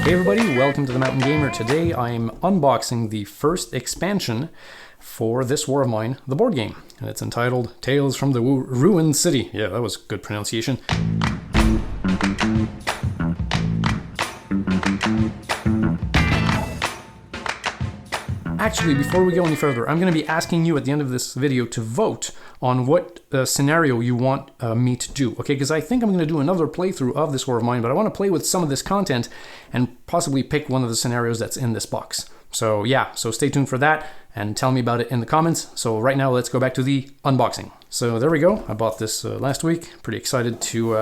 Hey everybody, welcome to the Mountain Gamer. Today I'm unboxing the first expansion for This War of Mine, the board game. And it's entitled Tales from the Ruined City. Yeah, that was good pronunciation. Actually, before we go any further, I'm going to be asking you at the end of this video to vote on what scenario you want me to do, okay? Because I think I'm going to do another playthrough of This War of Mine, but I want to play with some of this content and possibly pick one of the scenarios that's in this box. So yeah, so stay tuned for that and tell me about it in the comments. So right now, let's go back to the unboxing. So there we go. I bought this last week. Pretty excited to,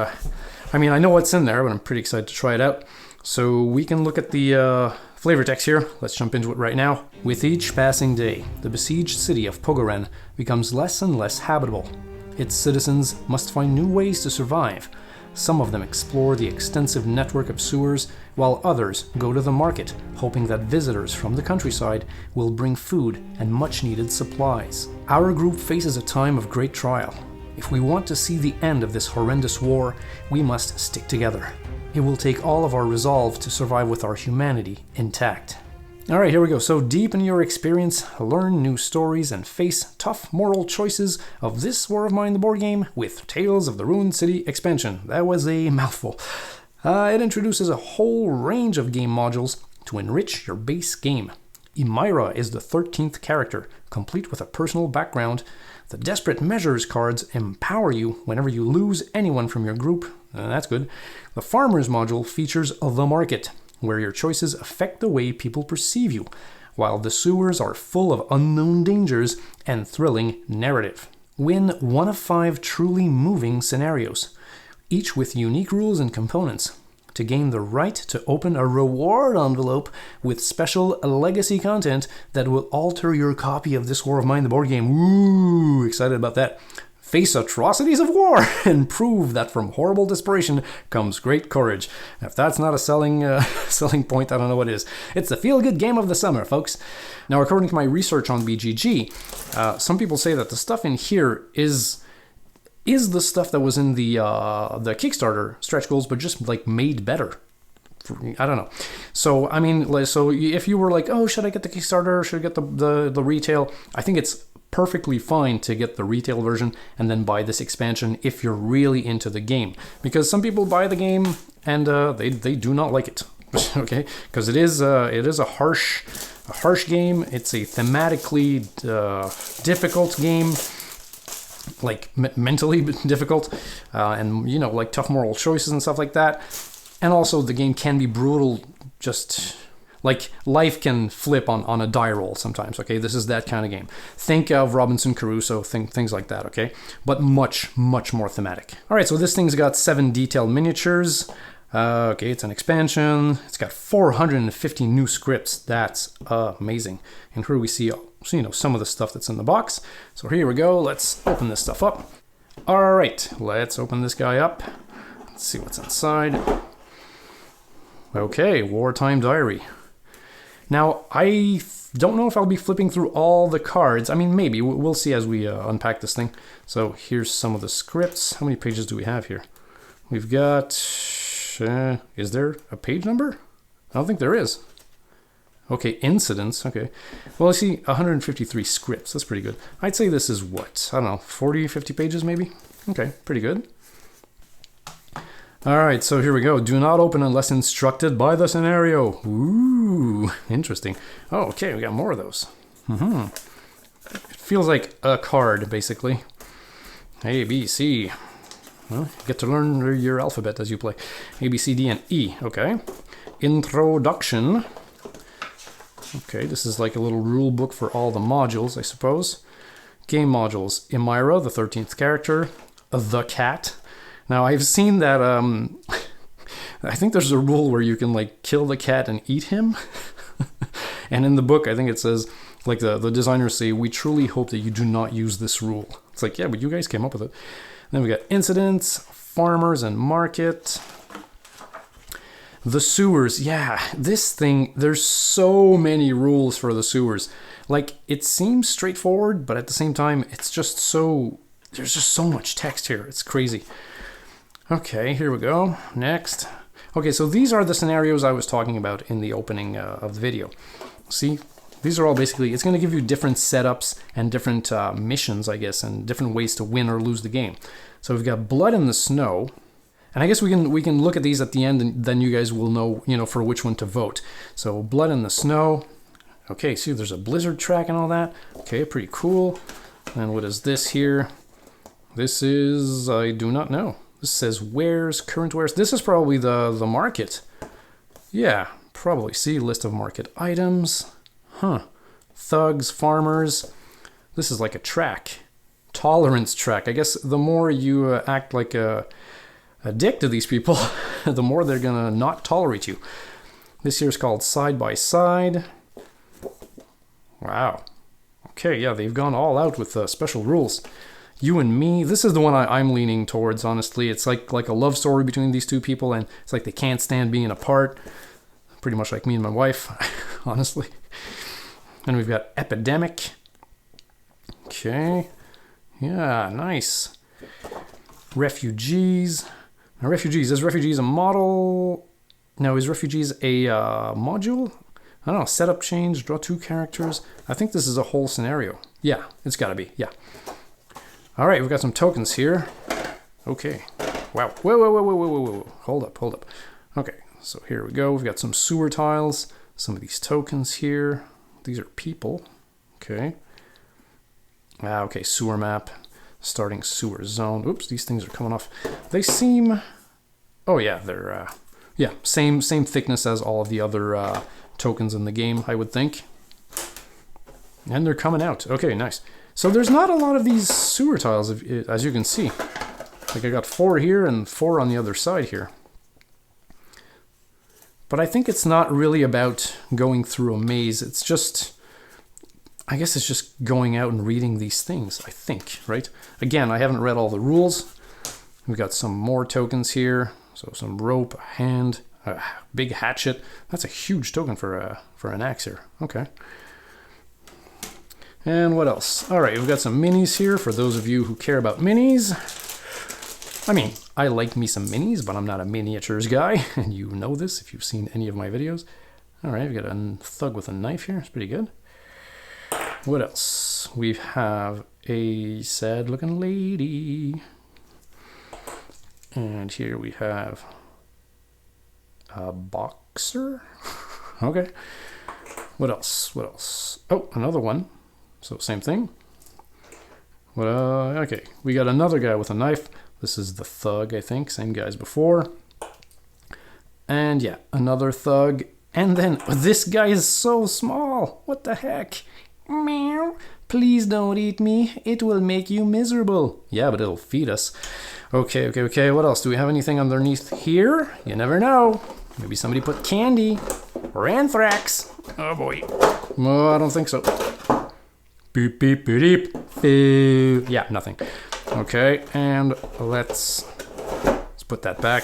I mean, I know what's in there, but I'm pretty excited to try it out. So we can look at the flavor text here. Let's jump into it right now. With each passing day, the besieged city of Pogoren becomes less and less habitable. Its citizens must find new ways to survive. Some of them explore the extensive network of sewers, while others go to the market, hoping that visitors from the countryside will bring food and much-needed supplies. Our group faces a time of great trial. If we want to see the end of this horrendous war, we must stick together. It will take all of our resolve to survive with our humanity intact. All right, here we go. So deepen your experience, learn new stories, and face tough moral choices of This War of Mine, the board game, with Tales of the Ruined City expansion. That was a mouthful. It introduces a whole range of game modules to enrich your base game. Emira is the 13th character, complete with a personal background. The Desperate Measures cards empower you whenever you lose anyone from your group. That's good. The Farmers module features the market, where your choices affect the way people perceive you, while the sewers are full of unknown dangers and thrilling narrative. Win one of 5 truly moving scenarios, each with unique rules and components, to gain the right to open a reward envelope with special legacy content that will alter your copy of This War of Mine, the board game. Woo! Excited about that. Face atrocities of war and prove that from horrible desperation comes great courage. If that's not a selling point, I don't know what is. It's the feel-good game of the summer, folks. Now, according to my research on BGG, some people say that the stuff in here is the stuff that was in the Kickstarter stretch goals, but just like made better. I don't know. So I mean, so if you were like, oh, should I get the Kickstarter? Or should I get the retail? I think it's perfectly fine to get the retail version and then buy this expansion if you're really into the game, because some people buy the game and they do not like it. Okay, because it is a harsh game. It's a thematically difficult game, like mentally difficult, and you know, like tough moral choices and stuff like that. And also the game can be brutal, just like life can flip on a die roll sometimes, okay? This is that kind of game. Think of Robinson Crusoe, things like that, okay? But much, much more thematic. All right, so this thing's got 7 detailed miniatures. Okay, it's an expansion. It's got 450 new scripts. That's amazing. And here we see, you know, some of the stuff that's in the box. So here we go. Let's open this stuff up. All right, let's open this guy up. Let's see what's inside. Okay, Wartime Diary. Now, I don't know if I'll be flipping through all the cards. I mean, maybe. We'll see as we unpack this thing. So here's some of the scripts. How many pages do we have here? We've got... is there a page number? I don't think there is. Okay, incidents. Okay. Well, I see 153 scripts. That's pretty good. I'd say this is what? I don't know, 40, 50 pages maybe? Okay, pretty good. All right, so here we go. Do not open unless instructed by the scenario. Ooh, interesting. Oh, okay, we got more of those. It feels like a card, basically. A, B, C. Well, you get to learn your alphabet as you play. A, B, C, D, and E. Okay. Introduction. Okay, this is like a little rule book for all the modules, I suppose. Game modules. Emira, the 13th character. The cat. Now, I've seen that, I think there's a rule where you can, like, kill the cat and eat him. And in the book, I think it says, like, the designers say, we truly hope that you do not use this rule. It's like, yeah, but you guys came up with it. Then we got incidents, farmers and market. The sewers, yeah, this thing, there's so many rules for the sewers. Like, it seems straightforward, but at the same time, it's just so, there's just so much text here. It's crazy. Okay, here we go. Next. Okay, so these are the scenarios I was talking about in the opening of the video. See, these are all basically, it's going to give you different setups and different missions, I guess, and different ways to win or lose the game. So we've got Blood in the Snow, and I guess we can look at these at the end, and then you guys will know, for which one to vote. So Blood in the Snow. Okay, see, there's a blizzard track and all that. Okay, pretty cool. And what is this here? This is, I do not know. This says wares, current wares. This is probably the market. Yeah, probably. See, list of market items. Huh. Thugs, farmers. This is like a track. Tolerance track. I guess the more you act like a dick to these people, the more they're gonna not tolerate you. This here is called Side by Side. Wow. Okay, yeah, they've gone all out with special rules. You and Me, this is the one I'm leaning towards, honestly. It's like a love story between these two people, and it's like they can't stand being apart. Pretty much like me and my wife, honestly. And we've got Epidemic. Okay. Yeah, nice. Refugees. Now, Refugees, is Refugees a model? No, is Refugees a module? I don't know, setup change, draw 2 characters. I think this is a whole scenario. Yeah, it's gotta be, yeah. All right, we've got some tokens here. Okay. Wow. Whoa. Hold up. Okay, so here we go. We've got some sewer tiles. Some of these tokens here. These are people. Okay. Okay, sewer map. Starting sewer zone. Oops, these things are coming off. They seem... Oh, yeah, they're... yeah, same thickness as all of the other tokens in the game, I would think. And they're coming out. Okay, nice. So there's not a lot of these sewer tiles, as you can see. Like I got 4 here and 4 on the other side here. But I think it's not really about going through a maze. It's just, I guess it's just going out and reading these things, I think, right? Again, I haven't read all the rules. We've got some more tokens here. So some rope, a hand, a big hatchet. That's a huge token for an axe here. Okay. And what else? All right, we've got some minis here for those of you who care about minis. I mean, I like me some minis, but I'm not a miniatures guy, and you know this if you've seen any of my videos. All right, we've got a thug with a knife here. It's pretty good. What else? We have a sad-looking lady. And here we have a boxer. Okay. What else? Oh, another one. So same thing. Well, okay, we got another guy with a knife. This is the thug, I think. Same guy as before. And yeah, another thug. And then this guy is so small. What the heck? Meow. Please don't eat me. It will make you miserable. Yeah, but it'll feed us. Okay. What else? Do we have anything underneath here? You never know. Maybe somebody put candy or anthrax. Oh boy. Oh, I don't think so. Beep, beep, beep, beep. Yeah, nothing. Okay, and let's put that back.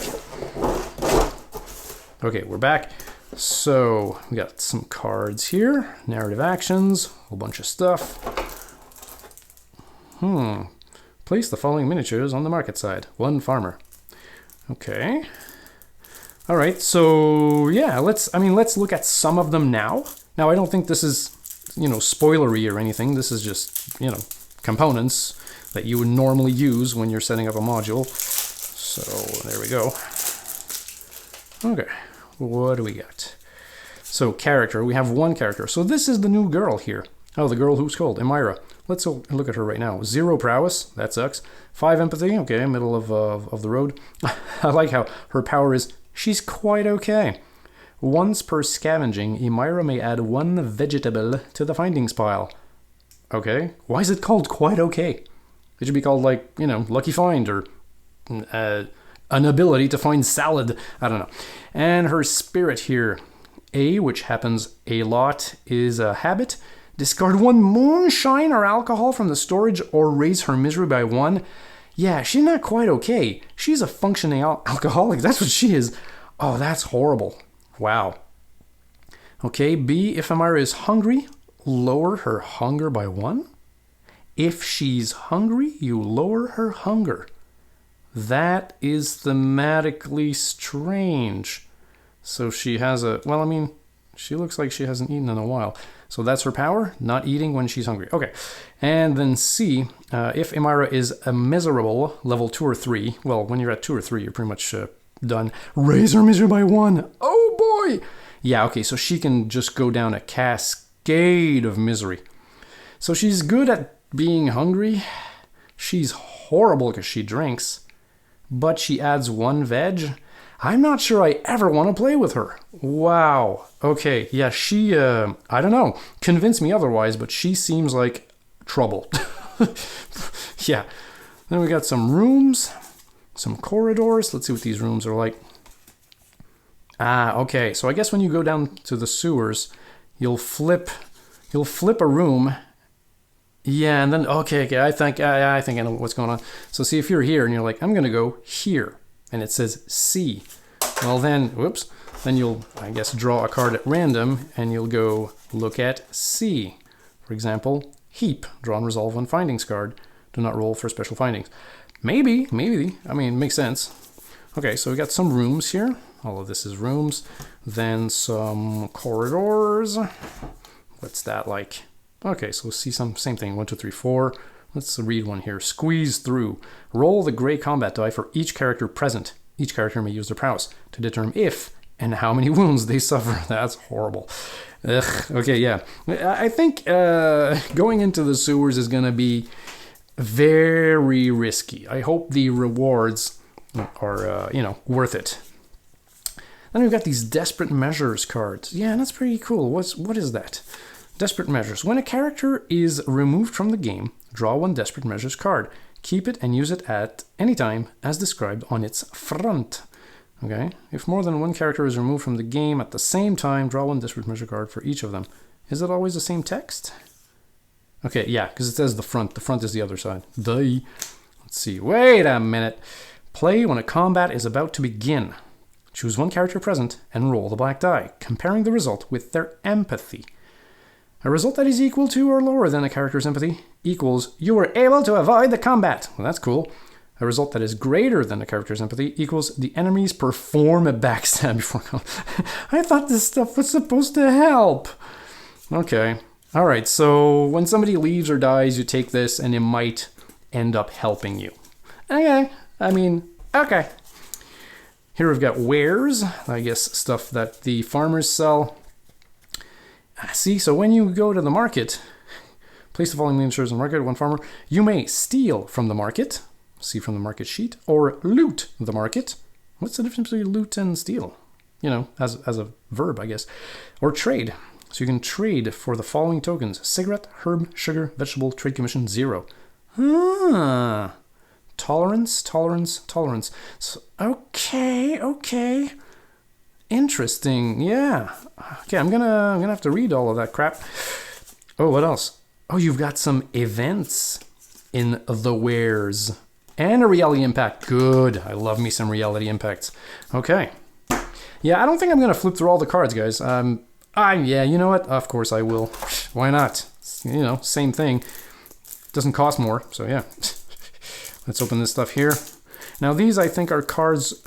Okay, we're back. So we got some cards here. Narrative actions, a whole bunch of stuff. Place the following miniatures on the market side. 1 farmer. Okay. All right, so yeah, let's look at some of them now. Now, I don't think this is, spoilery or anything. This is just, components that you would normally use when you're setting up a module. So there we go. Okay, what do we got? So character, we have 1 character. So this is the new girl here. Oh, the girl who's called Emira. Let's look at her right now. 0 prowess, that sucks. 5 empathy, okay, middle of the road. I like how her power is, she's quite okay. Once per scavenging, Emira may add 1 vegetable to the findings pile. Okay, why is it called quite okay? It should be called like, lucky find or an ability to find salad. I don't know. And her spirit here, A, which happens a lot, is a habit. Discard 1 moonshine or alcohol from the storage or raise her misery by 1. Yeah, she's not quite okay. She's a functioning alcoholic. That's what she is. Oh, that's horrible. Wow. Okay, B, if Emira is hungry, lower her hunger by 1. If she's hungry, you lower her hunger. That is thematically strange. So she has a, well, I mean, she looks like she hasn't eaten in a while. So that's her power, not eating when she's hungry. Okay. And then C, if Imira is a miserable level 2 or 3, well, when you're at 2 or 3, you're pretty much done. Raise her misery by 1. Oh boy. Yeah, okay, so she can just go down a cascade of misery. So she's good at being hungry. She's horrible because she drinks. But she adds 1 veg. I'm not sure I ever want to play with her. Wow. Okay, yeah, she, I don't know. Convince me otherwise, but she seems like trouble. Yeah. Then we got some rooms, some corridors. Let's see what these rooms are like. Ah, okay. So I guess when you go down to the sewers, you'll flip a room. Yeah, and then okay, I think I know what's going on. So see, if you're here and you're like, I'm gonna go here, and it says C. Well then, whoops. Then you'll, I guess, draw a card at random, and you'll go look at C. For example, heap. Draw and resolve 1 findings card. Do not roll for special findings. Maybe. I mean, it makes sense. Okay, so we got some rooms here. All of this is rooms. Then some corridors. What's that like? Okay, so we'll see some same thing. 1, 2, 3, 4. Let's read one here. Squeeze through. Roll the gray combat die for each character present. Each character may use their prowess to determine if and how many wounds they suffer. That's horrible. Ugh. Okay, yeah. I think going into the sewers is going to be very risky. I hope the rewards are, worth it. Then we've got these Desperate Measures cards. Yeah, that's pretty cool. What is that? Desperate Measures. When a character is removed from the game, draw 1 Desperate Measures card. Keep it and use it at any time as described on its front. Okay. If more than 1 character is removed from the game at the same time, draw 1 Desperate Measure card for each of them. Is it always the same text? Okay, yeah, because it says the front. The front is the other side. Let's see. Wait a minute. Play when a combat is about to begin. Choose 1 character present and roll the black die, comparing the result with their empathy. A result that is equal to or lower than a character's empathy equals you were able to avoid the combat. Well, that's cool. A result that is greater than a character's empathy equals the enemies perform a backstab before combat. I thought this stuff was supposed to help. Okay. All right. So when somebody leaves or dies, you take this and it might end up helping you. Okay. I mean, okay. Here we've got wares. I guess stuff that the farmers sell. See, so when you go to the market, place the following insurers in the market. 1 farmer. You may steal from the market. See from the market sheet. Or loot the market. What's the difference between loot and steal? As a verb, I guess. Or trade. So you can trade for the following tokens. Cigarette, herb, sugar, vegetable, trade commission, 0. Tolerance. So, okay. Interesting. Yeah. Okay, I'm gonna have to read all of that crap. Oh, what else? Oh, you've got some events in the wares. And a reality impact. Good. I love me some reality impacts. Okay. Yeah, I don't think I'm gonna flip through all the cards, guys. Yeah, you know what? Of course I will. Why not? Same thing. Doesn't cost more, so yeah. Let's open this stuff here. Now these I think are cards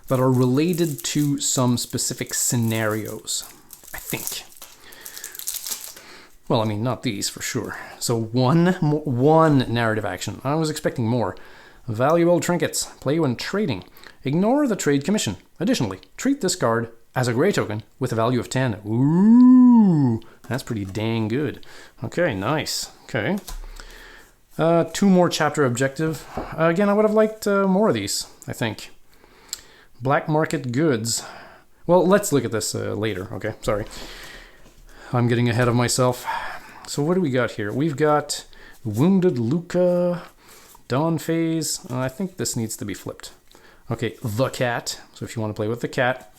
that are related to some specific scenarios, I think. Well, I mean, not these for sure. So one narrative action. I was expecting more. Valuable trinkets. Play when trading. Ignore the trade commission. Additionally, treat this card as a gray token with a value of 10. Ooh, that's pretty dang good. Okay, nice. Okay. 2 more chapter objective. Again, I would have liked more of these, I think. Black market goods. Well, let's look at this later. Okay, sorry. I'm getting ahead of myself. So what do we got here? We've got Wounded Luca, Dawn Phase. I think this needs to be flipped. Okay, the cat. So if you want to play with the cat.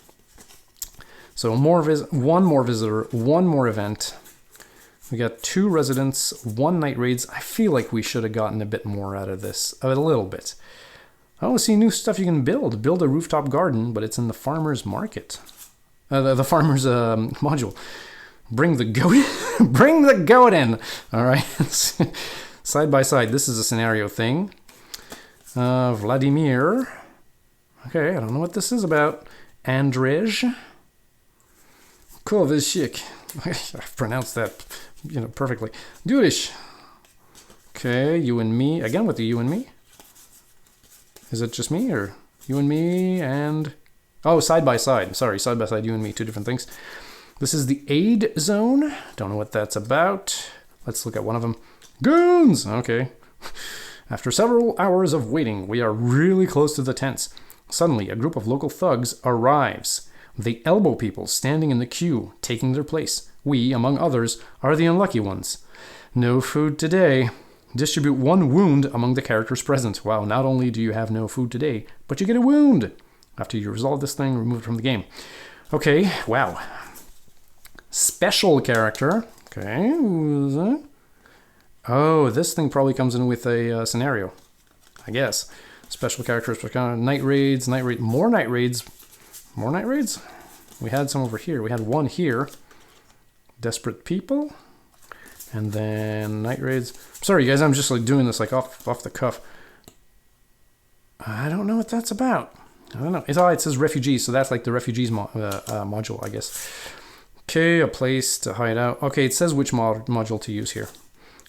So one more visitor, 1 more event. We got 2 residents, 1 night raids. I feel like we should have gotten a bit more out of this. A little bit. I want to see new stuff you can build. Build a rooftop garden, but it's in the farmer's market. The farmer's module. Bring the goat. Bring the goat in. All right. Side by side. This is a scenario thing. Vladimir. Okay, I don't know what this is about. Andrzej Kovacic. I've pronounced that, perfectly. Durish. Okay, you and me. Again with the you and me. Is it just me or you and me and... Oh, side by side. Sorry, side by side, you and me. Two different things. This is the aid zone. Don't know what that's about. Let's look at one of them. Goons! Okay. After several hours of waiting, we are really close to the tents. Suddenly, a group of local thugs arrives. They elbow people standing in the queue, taking their place. We, among others, are the unlucky ones. No food today. Distribute 1 wound among the characters present. Wow, not only do you have no food today, but you get a wound. After you resolve this thing, remove it from the game. Okay, wow. Special character. Okay, who's that? Oh, this thing probably comes in with a scenario, I guess. Special characters, night raids, more night raids. More night raids? We had some over here. We had one here. Desperate people. And then night raids. Sorry, guys, I'm just like doing this like off the cuff. I don't know what that's about. I don't know. It says refugees, so that's like the refugees module, I guess. Okay, a place to hide out. Okay, it says which module to use here.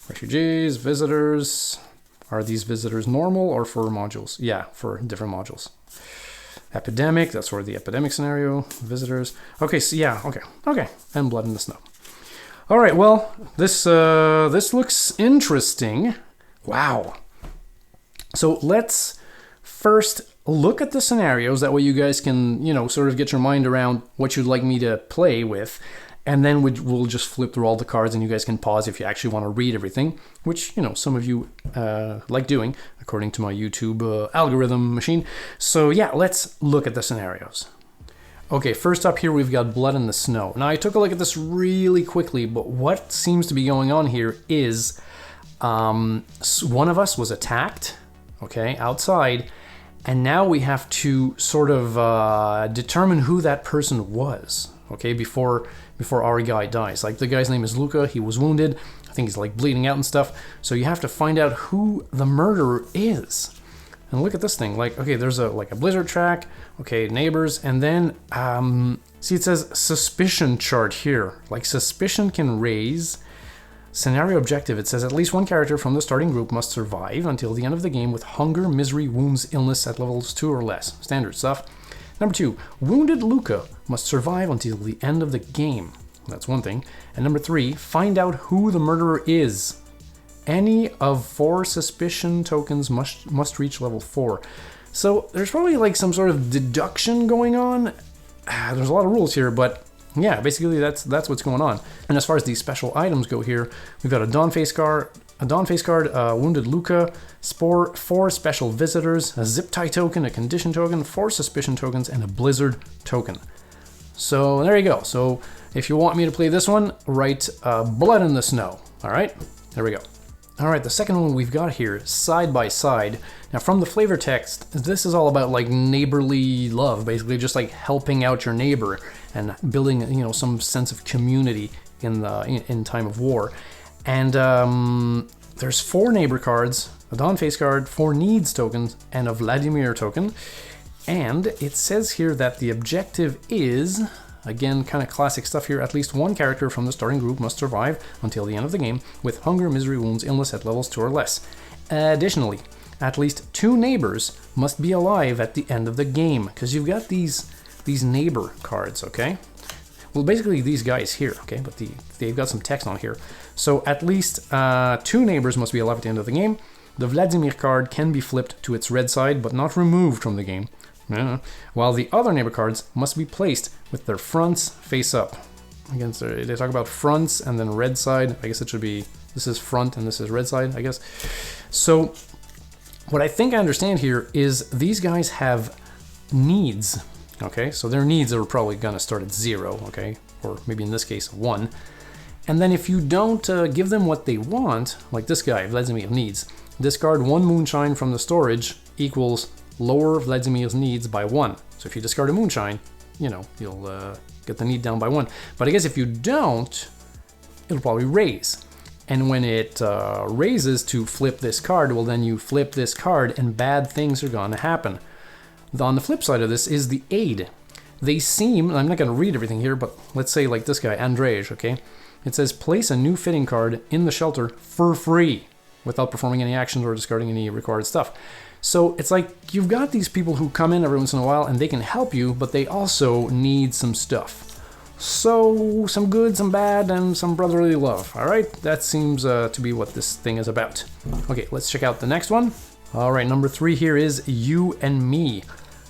Refugees, visitors. Are these visitors normal or for modules? Yeah, for different modules. Epidemic, that's for the epidemic scenario. Visitors. Okay, so yeah, okay. And blood in the snow. All right, well, this looks interesting. Wow. So let's first look at the scenarios. That way you guys can, sort of get your mind around what you'd like me to play with. And then we'll just flip through all the cards and you guys can pause if you actually want to read everything, which, some of you like doing, according to my YouTube algorithm machine. So yeah, let's look at the scenarios. Okay, first up here, we've got Blood in the Snow. Now, I took a look at this really quickly, but what seems to be going on here is one of us was attacked, okay, outside, and now we have to sort of determine who that person was, okay, before our guy dies. Like, the guy's name is Luca, he was wounded, I think he's like bleeding out and stuff, so you have to find out who the murderer is. And look at this thing, like, okay, there's a blizzard track, okay, neighbors, and then, see it says suspicion chart here. Like, suspicion can raise. Scenario objective, it says at least one character from the starting group must survive until the end of the game with hunger, misery, wounds, illness at levels 2 or less. Standard stuff. Number 2, wounded Luca must survive until the end of the game. That's one thing. And number 3, find out who the murderer is. Any of 4 suspicion tokens must reach level 4. So there's probably like some sort of deduction going on. There's a lot of rules here, but yeah, basically that's what's going on. And as far as these special items go here, we've got a Dawn Face card, Wounded Luca, Spore, 4 special visitors, a Zip Tie token, a Condition token, 4 suspicion tokens, and a Blizzard token. So there you go. So if you want me to play this one, write Blood in the Snow. All right, there we go. All right, the second one we've got here, Side by Side. Now, from the flavor text, this is all about like neighborly love, basically just like helping out your neighbor and building, some sense of community in time of war. And there's 4 neighbor cards, a Dawn Face card, 4 needs tokens, and a Vladimir token. And it says here that the objective is, again, kind of classic stuff here, at least one character from the starting group must survive until the end of the game with hunger, misery, wounds, illness at levels 2 or less. Additionally, at least 2 neighbors must be alive at the end of the game, because you've got these neighbor cards, okay? Well, basically these guys here, okay, but they've got some text on here. So at least 2 neighbors must be alive at the end of the game. The Vladimir card can be flipped to its red side, but not removed from the game. While the other neighbor cards must be placed with their fronts face up. Again, so they talk about fronts and then red side. I guess it should be, this is front and this is red side, I guess. So what I think I understand here is these guys have needs, okay? So their needs are probably gonna start at 0, okay? Or maybe in this case, 1. And then if you don't give them what they want, like this guy, Vladimir needs, discard 1 moonshine from the storage equals lower Vladimir's needs by 1. So if you discard a moonshine, you'll get the need down by 1. But I guess if you don't, it'll probably raise. And when it raises to flip this card, well, then you flip this card and bad things are going to happen. On the flip side of this is the aid. they seem, I'm not going to read everything here, but let's say like this guy, Andrej, okay? It says, place a new fitting card in the shelter for free without performing any actions or discarding any required stuff. So it's like you've got these people who come in every once in a while and they can help you, but they also need some stuff. So some good, some bad, and some brotherly love. All right, that seems to be what this thing is about. Okay, let's check out the next one. All right, number 3 here is You and Me.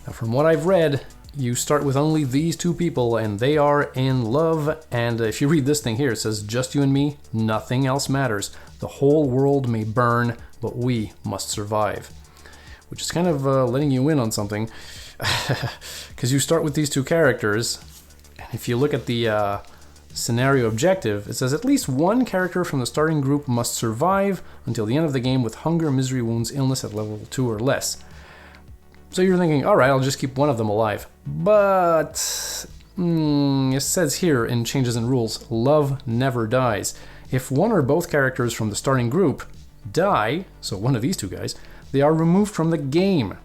Now, from what I've read, you start with only these 2 people and they are in love. And if you read this thing here, it says, just you and me, nothing else matters. The whole world may burn, but we must survive. Which is kind of letting you in on something. Because you start with these 2 characters. And if you look at the scenario objective, it says at least one character from the starting group must survive until the end of the game with hunger, misery, wounds, illness at level 2 or less. So you're thinking, all right, I'll just keep one of them alive. But it says here in changes in rules, love never dies. If one or both characters from the starting group die, so one of these 2 guys, they are removed from the game.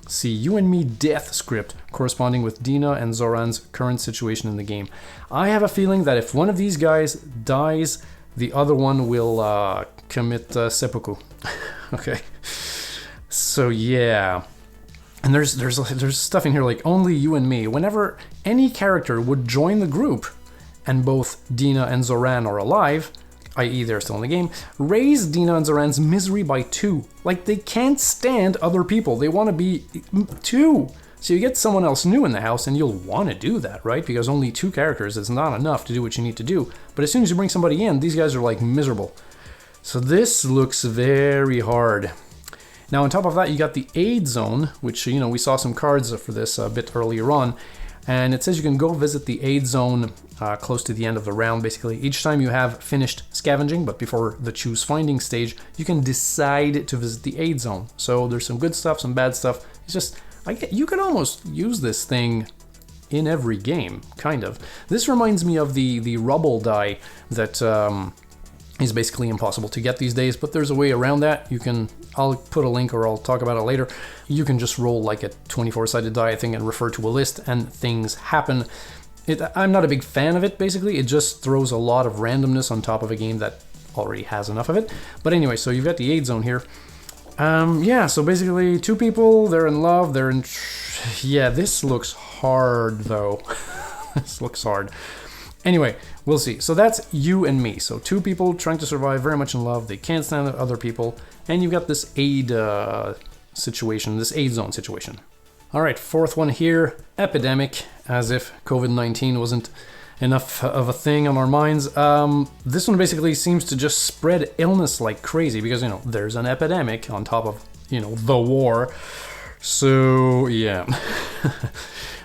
See You and Me death script corresponding with Dina and Zoran's current situation in the game. I have a feeling that if one of these guys dies, the other one will commit seppuku. Okay. So yeah. And there's stuff in here like only you and me. Whenever any character would join the group and both Dina and Zoran are alive, i.e. they're still in the game, raise Dina and Zoran's misery by 2. Like, they can't stand other people. They want to be 2. So you get someone else new in the house and you'll want to do that, right? Because only 2 characters is not enough to do what you need to do. But as soon as you bring somebody in, these guys are like miserable. So this looks very hard. Now, on top of that, you got the aid zone, which, you know, we saw some cards for this a bit earlier on. And it says you can go visit the aid zone close to the end of the round, basically. Each time you have finished scavenging, but before the choose finding stage, you can decide to visit the aid zone. So there's some good stuff, some bad stuff. It's just, you could almost use this thing in every game, kind of. This reminds me of the rubble die that is basically impossible to get these days, but there's a way around that. You can, I'll put a link or I'll talk about it later. You can just roll like a 24-sided die, I think, and refer to a list and things happen. I'm not a big fan of it, basically. It just throws a lot of randomness on top of a game that already has enough of it. But anyway, so you've got the aid zone here. Yeah, so basically 2 people, they're in love, yeah, this looks hard though. This looks hard. Anyway, we'll see. So that's You and Me. So 2 people trying to survive, very much in love. They can't stand other people. And you've got this aid situation, this aid zone situation. All right, 4th one here, epidemic, as if COVID-19 wasn't enough of a thing on our minds. This one basically seems to just spread illness like crazy because, you know, there's an epidemic on top of, you know, the war. So, yeah. All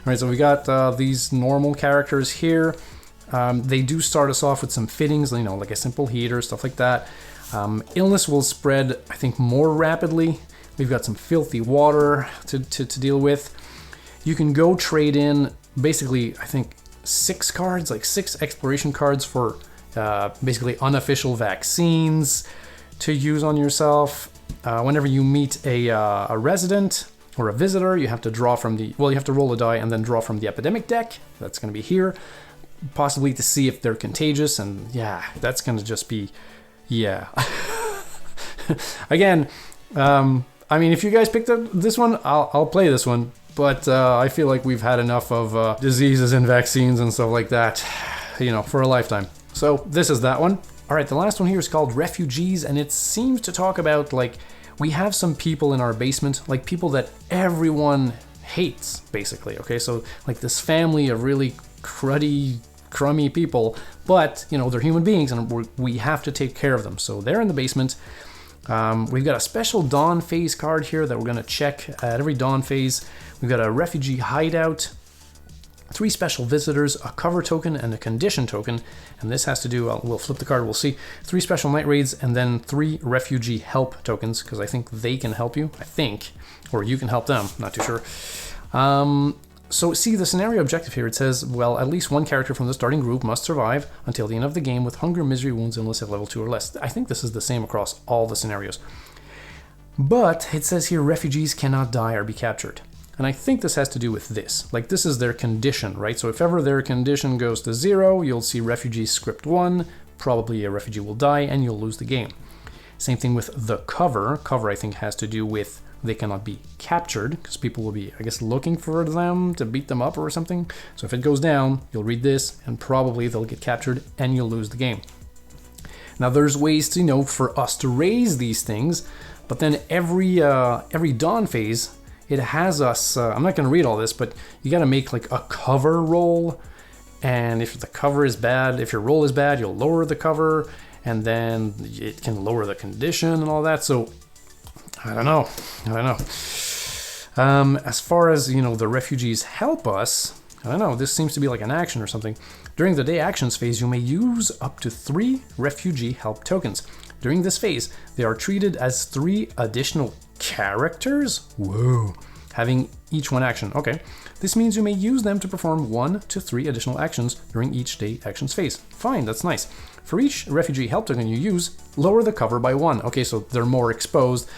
right, so we got these normal characters here. They do start us off with some fittings, you know, like a simple heater, stuff like that. Illness will spread, I think, more rapidly. We've got some filthy water to deal with. You can go trade in, basically, I think, 6 cards, like 6 exploration cards for basically unofficial vaccines to use on yourself. Whenever you meet a resident or a visitor, you have to draw from you have to roll a die and then draw from the epidemic deck. That's going to be here. Possibly to see if they're contagious, and yeah, that's gonna just be, yeah. Again, I mean, if you guys picked up this one, I'll play this one, but I feel like we've had enough of diseases and vaccines and stuff like that, you know, for a lifetime. So this is that one. All right, the last one here is called Refugees, and it seems to talk about, like, we have some people in our basement, like people that everyone hates, basically, okay? So, like, this family of really crummy people, but, you know, they're human beings and we have to take care of them. So they're in the basement. We've got a special dawn phase card here that we're going to check at every dawn phase. We've got a refugee hideout, 3 special visitors, a cover token, and a condition token. And this has to do, we'll flip the card, we'll see, 3 special night raids, and then 3 refugee help tokens, because I think they can help you, I think, or you can help them, not too sure. So see, the scenario objective here, it says, well, at least one character from the starting group must survive until the end of the game with hunger, misery, wounds, illness at level 2 or less. I think this is the same across all the scenarios. But it says here, refugees cannot die or be captured. And I think this has to do with this. Like, this is their condition, right? So if ever their condition goes to 0, you'll see refugee script 1, probably a refugee will die, and you'll lose the game. Same thing with the cover. Cover, I think, has to do with they cannot be captured, because people will be, I guess, looking for them to beat them up or something. So if it goes down, you'll read this, and probably they'll get captured, and you'll lose the game. Now, there's ways to, for us to raise these things, but then every dawn phase, it has us, I'm not going to read all this, but you got to make like a cover roll. And if the cover is bad, if your roll is bad, you'll lower the cover, and then it can lower the condition and all that. So I don't know. As far as, the refugees help us, I don't know, this seems to be like an action or something. During the day actions phase, you may use up to 3 refugee help tokens. During this phase, they are treated as 3 additional characters? Whoa. Having each one action. Okay. This means you may use them to perform 1 to 3 additional actions during each day actions phase. Fine, that's nice. For each refugee help token you use, lower the cover by 1. Okay, so they're more exposed.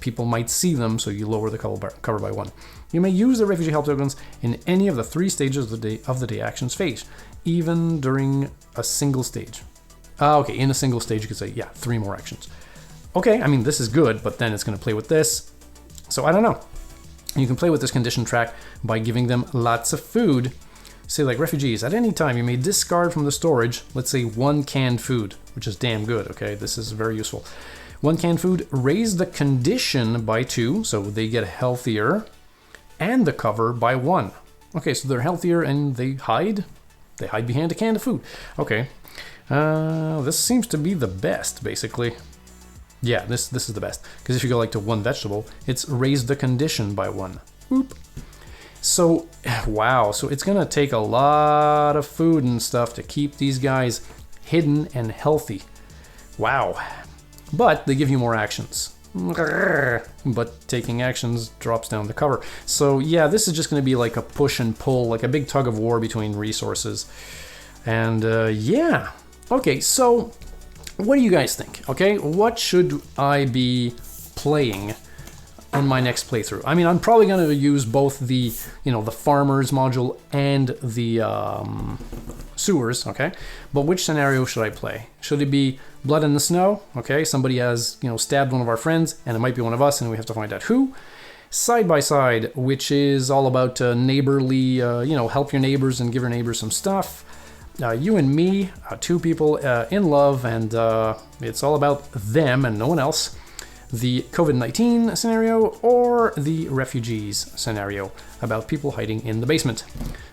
People might see them, so you lower the cover by 1. You may use the refugee help tokens in any of the 3 stages of the day actions phase, even during a single stage. Okay, in a single stage you could say, 3 more actions. Okay, I mean, this is good, but then it's going to play with this. So I don't know. You can play with this condition track by giving them lots of food. Say like refugees, at any time you may discard from the storage, let's say 1 canned food, which is damn good, okay? This is very useful. 1 canned food, raise the condition by 2, so they get healthier, and the cover by 1. Okay, so they're healthier and they hide behind a can of food. Okay, this seems to be the best, basically. Yeah, this is the best, because if you go like to 1 vegetable, it's raise the condition by 1. Oop. So, wow, so it's gonna take a lot of food and stuff to keep these guys hidden and healthy. Wow. But they give you more actions. But taking actions drops down the cover. So yeah, this is just gonna be like a push and pull, like a big tug of war between resources. And yeah. Okay, so what do you guys think? Okay, what should I be playing in my next playthrough? I mean, I'm probably going to use both the, the farmers module and the sewers, okay? But which scenario should I play? Should it be blood in the snow? Okay, somebody has, stabbed one of our friends, and it might be one of us, and we have to find out who. Side by Side, which is all about neighborly, help your neighbors and give your neighbors some stuff. You and me, 2 people in love, and it's all about them and no one else. The COVID-19 scenario, or the refugees scenario about people hiding in the basement.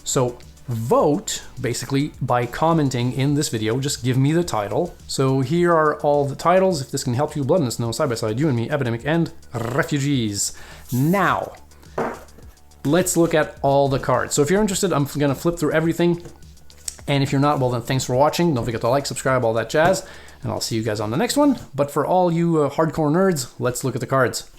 So vote basically by commenting in this video. Just give me the title. So here are all the titles. If this can help you, Blood in the Snow, Side by Side, You and Me, Epidemic, and Refugees. Now, let's look at all the cards. So if you're interested, I'm gonna flip through everything. And if you're not, well then thanks for watching. Don't forget to like, subscribe, all that jazz. And I'll see you guys on the next one. But for all you hardcore nerds, let's look at the cards.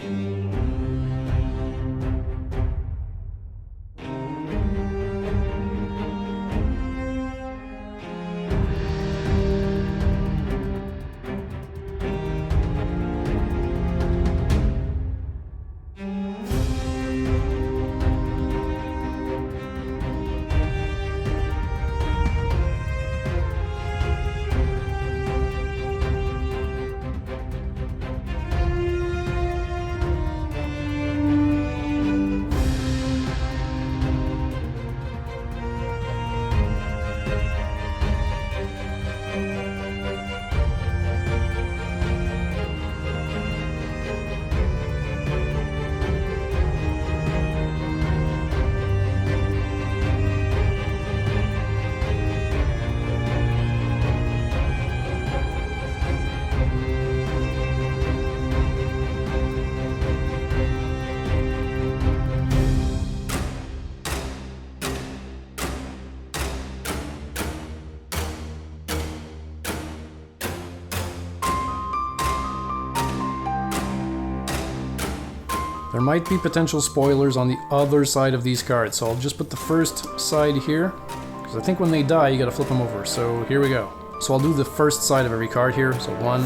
There might be potential spoilers on the other side of these cards, so I'll just put the first side here, because I think when they die, you gotta flip them over. So here we go. So I'll do the first side of every card here. So 1,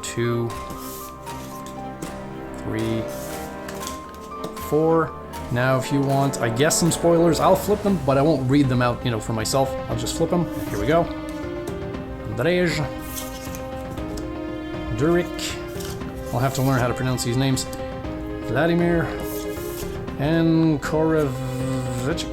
2, 3, before. Now, if you want, I guess, some spoilers, I'll flip them, but I won't read them out, for myself. I'll just flip them. Here we go. Andrzej. Durik. I'll have to learn how to pronounce these names. Vladimir. And Korevich.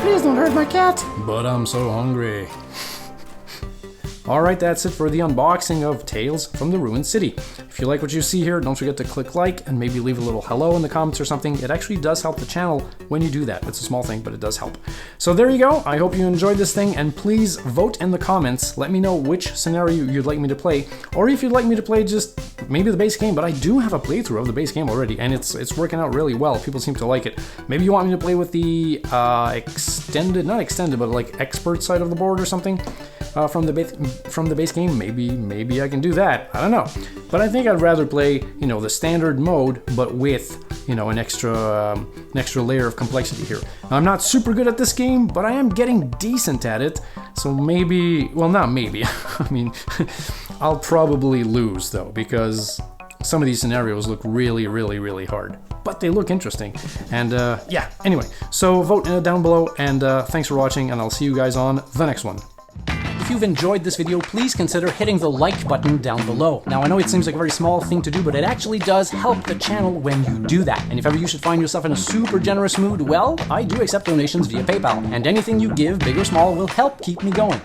Please don't hurt my cat. But I'm so hungry. Alright, that's it for the unboxing of Tales from the Ruined City. If you like what you see here, don't forget to click like and maybe leave a little hello in the comments or something. It actually does help the channel when you do that. It's a small thing, but it does help. So there you go. I hope you enjoyed this thing, and please vote in the comments. Let me know which scenario you'd like me to play, or if you'd like me to play just maybe the base game, but I do have a playthrough of the base game already, and it's working out really well. People seem to like it. Maybe you want me to play with the not extended, but like expert side of the board or something. From the base game, maybe I can do that. I don't know, but I think I'd rather play, the standard mode, but with, an extra layer of complexity here. Now, I'm not super good at this game, but I am getting decent at it. So maybe, well, not maybe. I mean, I'll probably lose though, because some of these scenarios look really, really, really hard. But they look interesting. And yeah, anyway, so vote down below, and thanks for watching, and I'll see you guys on the next one. If you've enjoyed this video, please consider hitting the like button down below. Now, I know it seems like a very small thing to do, but it actually does help the channel when you do that. And if ever you should find yourself in a super generous mood, well, I do accept donations via PayPal. And anything you give, big or small, will help keep me going.